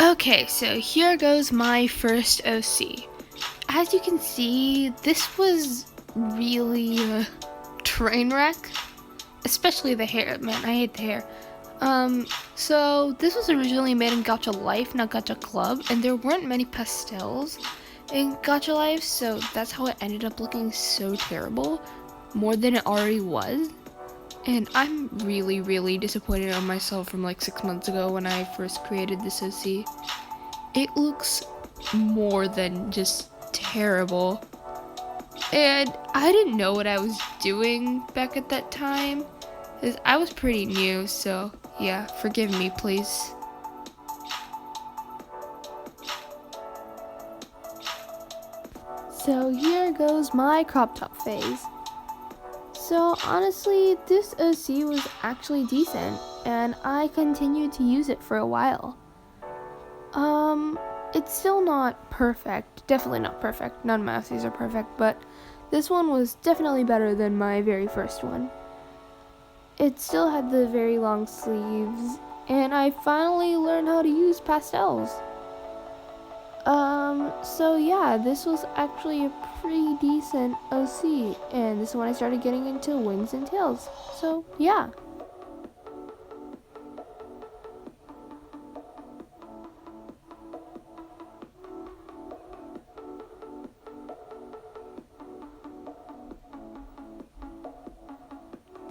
Okay, so here goes my first OC. As you can see, this was really a train wreck, especially the hair. Man, I hate the hair. So this was originally made in Gacha Life, not Gacha Club, and there weren't many pastels in Gacha Life, so that's how it ended up looking so terrible, more than it already was. And I'm really disappointed on myself from like 6 months ago when I first created this OC. It looks more than just terrible. And I didn't know what I was doing back at that time, because I was pretty new, so yeah, forgive me please. So here goes my crop top phase. So honestly, this OC was actually decent, and I continued to use it for a while. It's still not perfect, definitely not perfect, none of my OCs are perfect, but this one was definitely better than my very first one. It still had the very long sleeves, and I finally learned how to use pastels. So yeah, this was actually a pretty decent OC, and this is when I started getting into wings and tails. So yeah.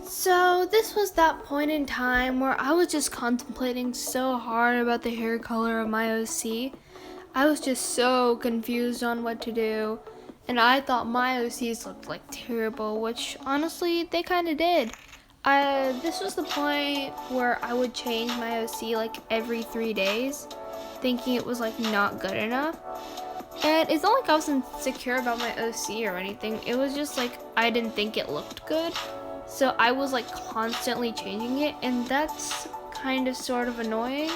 So this was that point in time where I was just contemplating so hard about the hair color of my OC. I was just so confused on what to do, and I thought my OCs looked like terrible, which honestly they kind of did. This was the point where I would change my OC like every 3 days, thinking it was like not good enough. And it's not like I was insecure about my OC or anything. It was just like I didn't think it looked good. So I was like constantly changing it, and that's kind of sort of annoying.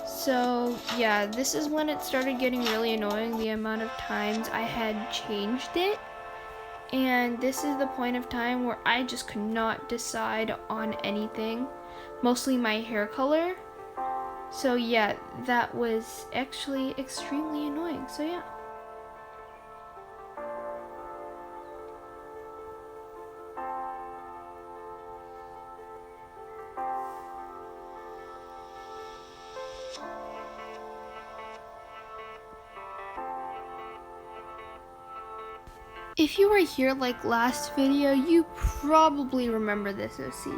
So yeah, this is when it started getting really annoying, the amount of times I had changed it. And this is the point of time where I just could not decide on anything, mostly my hair color. So yeah, that was actually extremely annoying. So yeah. If you were here like last video, you probably remember this OC.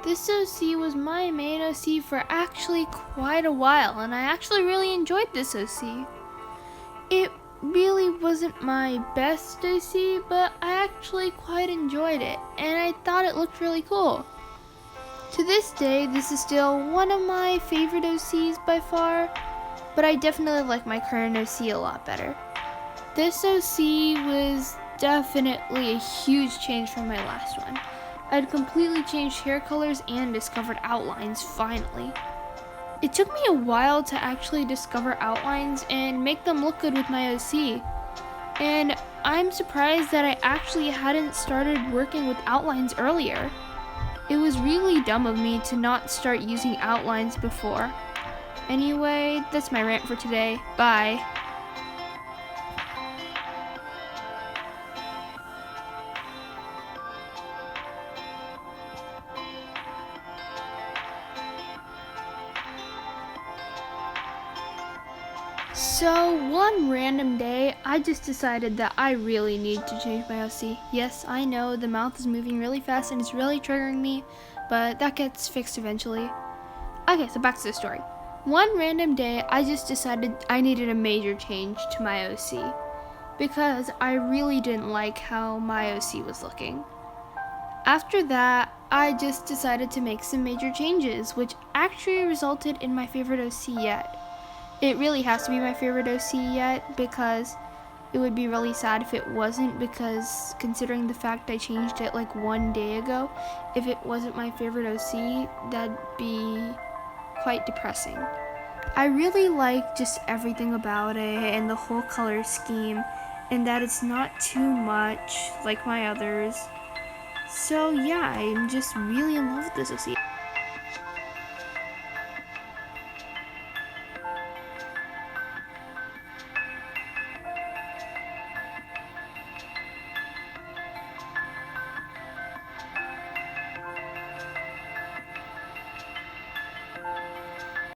This OC was my main OC for actually quite a while, and I actually really enjoyed this OC. It really wasn't my best OC, but I actually quite enjoyed it, and I thought it looked really cool. To this day, this is still one of my favorite OCs by far, but I definitely like my current OC a lot better. This OC was definitely a huge change from my last one. I'd completely changed hair colors and discovered outlines finally. It took me a while to actually discover outlines and make them look good with my OC. And I'm surprised that I actually hadn't started working with outlines earlier. It was really dumb of me to not start using outlines before. Anyway, that's my rant for today. Bye. So one random day, I just decided that I really need to change my OC. Yes, I know the mouth is moving really fast and it's really triggering me, but that gets fixed eventually. Okay, so back to the story. One random day, I just decided I needed a major change to my OC because I really didn't like how my OC was looking. After that, I just decided to make some major changes, which actually resulted in my favorite OC yet. It really has to be my favorite OC yet, because it would be really sad if it wasn't, because considering the fact I changed it like 1 day ago, if it wasn't my favorite OC, that'd be quite depressing. I really like just everything about it and the whole color scheme, and that it's not too much like my others. So yeah, I'm just really in love with this OC.